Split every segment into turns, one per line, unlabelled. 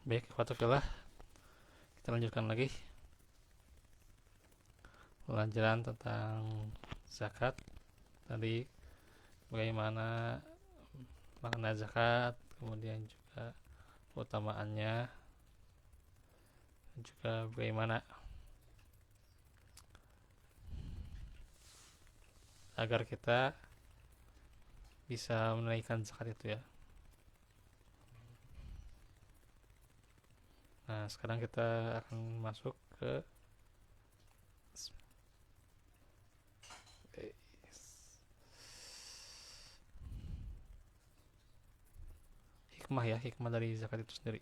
Baik, ikhwatullah, kita lanjutkan lagi pelajaran tentang zakat. Tadi bagaimana makna zakat, kemudian juga keutamaannya, dan juga bagaimana agar kita bisa menunaikan zakat itu ya. Nah, sekarang kita akan masuk ke hikmah ya, hikmah dari zakat itu sendiri.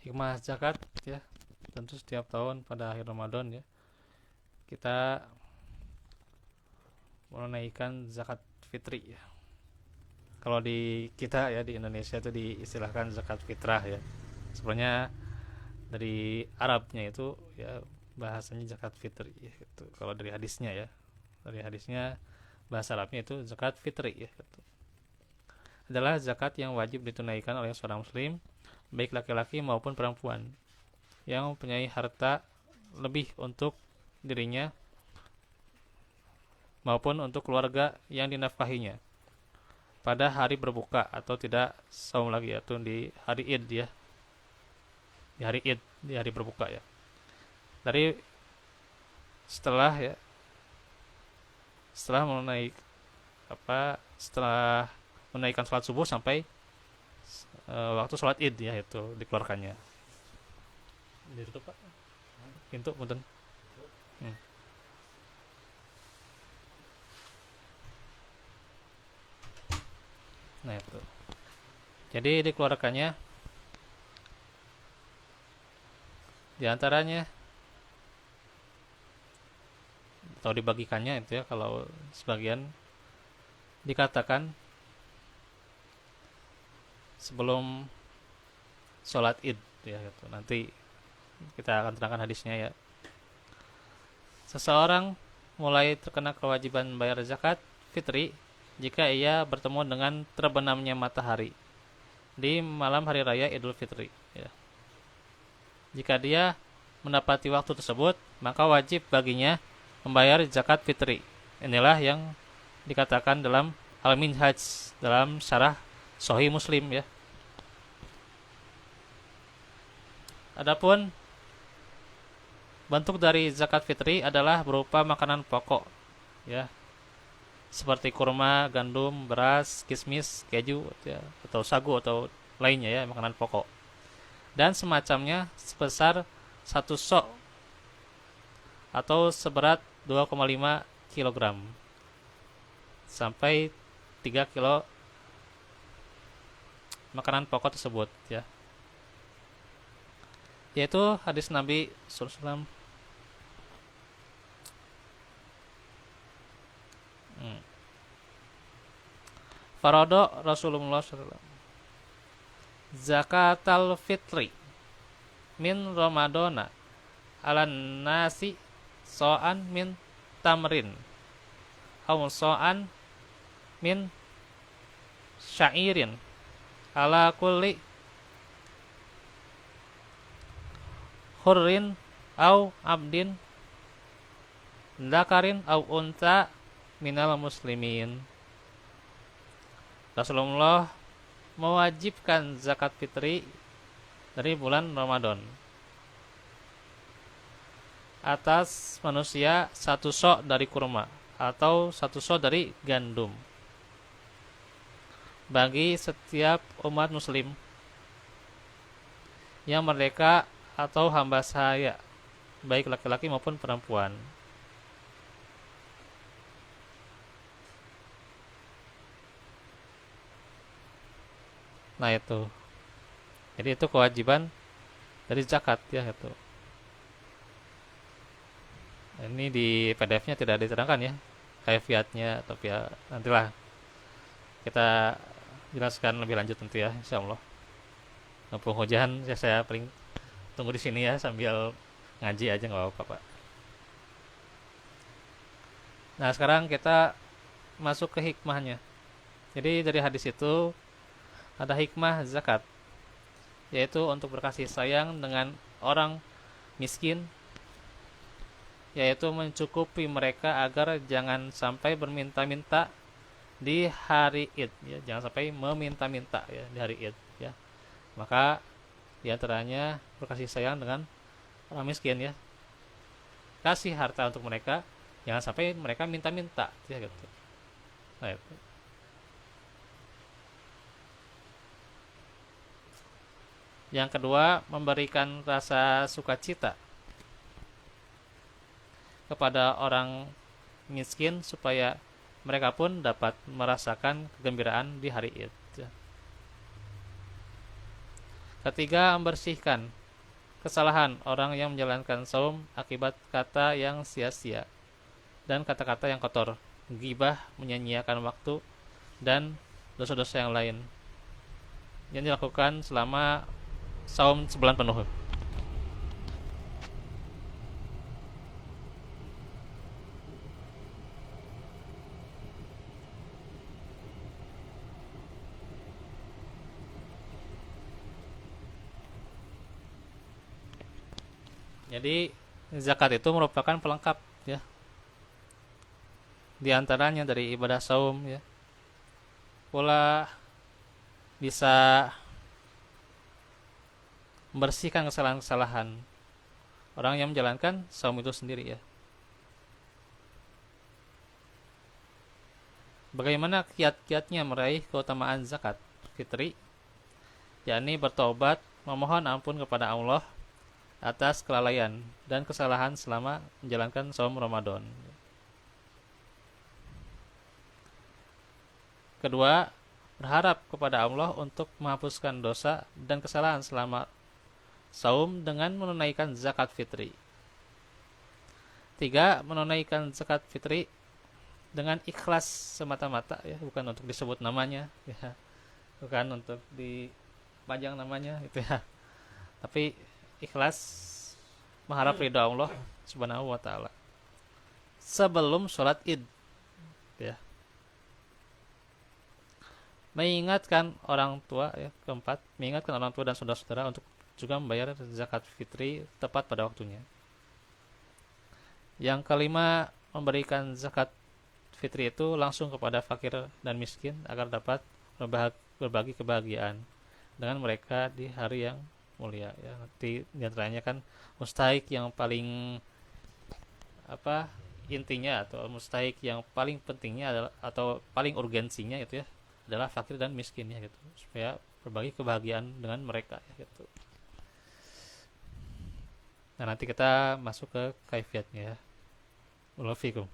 Hikmah zakat ya, tentu setiap tahun pada akhir Ramadan ya, kita menunaikan zakat fitri ya. Kalau di kita ya di Indonesia itu diistilahkan zakat fitrah ya. Sebenarnya dari Arabnya itu ya bahasanya zakat fitri ya, gitu. Kalau dari hadisnya ya, dari hadisnya bahasa Arabnya itu zakat fitri ya, gitu. Adalah zakat yang wajib ditunaikan oleh seorang muslim baik laki-laki maupun perempuan yang mempunyai harta lebih untuk dirinya maupun untuk keluarga yang dinafkahinya pada hari berbuka atau tidak saum lagi, atau di hari Id ya, di hari Id, di hari berbuka ya. Dari setelah ya, setelah menaik setelah menaikkan sholat subuh sampai waktu sholat Id ya, itu dikeluarkannya. Ditutup Pak. Pintu punten. Hmm. Nah itu. Jadi dikeluarkannya diantaranya atau dibagikannya itu ya, kalau sebagian dikatakan sebelum sholat Id ya, gitu. Nanti kita akan terangkan hadisnya ya. Seseorang mulai terkena kewajiban bayar zakat fitri jika ia bertemu dengan terbenamnya matahari di malam hari raya Idul Fitri ya. Jika dia mendapati waktu tersebut, maka wajib baginya membayar zakat fitri. Inilah yang dikatakan dalam Al-Minhaj, dalam syarah Sahih Muslim ya. Adapun bentuk dari zakat fitri adalah berupa makanan pokok ya, seperti kurma, gandum, beras, kismis, keju ya, atau sagu atau lainnya ya, makanan pokok. Dan semacamnya sebesar 1 sok atau seberat 2,5 kg sampai 3 kilo makanan pokok tersebut ya. Yaitu hadis Nabi sallallahu alaihi wasallam. Farado Rasulullah SAW zakatal fitri min Ramadana alan nasi so'an min tamrin au so'an min syairin ala kulli hurrin au abdin dzakarin au unta minal muslimin. Rasulullah mewajibkan zakat fitri dari bulan Ramadan atas manusia 1 sok dari kurma atau 1 sok dari gandum bagi setiap umat muslim yang merdeka atau hamba sahaya, baik laki-laki maupun perempuan. Nah itu, jadi itu kewajiban dari zakat ya itu. Ini di PDF-nya tidak diterangkan ya kaifiatnya, tapi ya nantilah kita jelaskan lebih lanjut nanti ya, insya Allah. Mumpung hujan, saya paling tunggu di sini ya sambil ngaji aja nggak apa-apa Pak. Nah sekarang kita masuk ke hikmahnya. Jadi dari hadis itu ada hikmah zakat, yaitu untuk berkasih sayang dengan orang miskin, yaitu mencukupi mereka agar jangan sampai berminta-minta di hari Id ya, jangan sampai meminta-minta ya di hari Id ya. Maka diantaranya berkasih sayang dengan orang miskin ya, kasih harta untuk mereka, jangan sampai mereka minta-minta ya gitu. Nah, itu. Yang kedua, memberikan rasa sukacita kepada orang miskin supaya mereka pun dapat merasakan kegembiraan di hari Id. Ketiga, membersihkan kesalahan orang yang menjalankan saum akibat kata yang sia-sia dan kata-kata yang kotor, gibah, menyia-nyiakan waktu, dan dosa-dosa yang lain yang dilakukan selama saum sebulan penuh. Jadi zakat itu merupakan pelengkap ya, di antaranya dari ibadah saum ya. Pula bisa membersihkan kesalahan-kesalahan orang yang menjalankan saum itu sendiri ya. Bagaimana kiat-kiatnya meraih keutamaan zakat fitri? Yakni bertobat, memohon ampun kepada Allah atas kelalaian dan kesalahan selama menjalankan saum Ramadan. Kedua, berharap kepada Allah untuk menghapuskan dosa dan kesalahan selama saum dengan menunaikan zakat fitri. Tiga, menunaikan zakat fitri dengan ikhlas semata-mata ya, bukan untuk disebut namanya ya, bukan untuk dipajang namanya itu ya, tapi ikhlas mengharap ridha Allah Subhanahu wa taala sebelum sholat Id ya. Mengingatkan orang tua ya, keempat, mengingatkan orang tua dan saudara-saudara untuk juga membayar zakat fitri tepat pada waktunya. Yang kelima, memberikan zakat fitri itu langsung kepada fakir dan miskin agar dapat berbagi kebahagiaan dengan mereka di hari yang mulia ya. Nanti diantaranya kan mustahik yang paling intinya atau mustahik yang paling pentingnya adalah atau paling urgensinya itu ya adalah fakir dan miskin ya gitu, supaya berbagi kebahagiaan dengan mereka ya gitu. Nah nanti kita masuk ke kaifiatnya ya. Walafikum.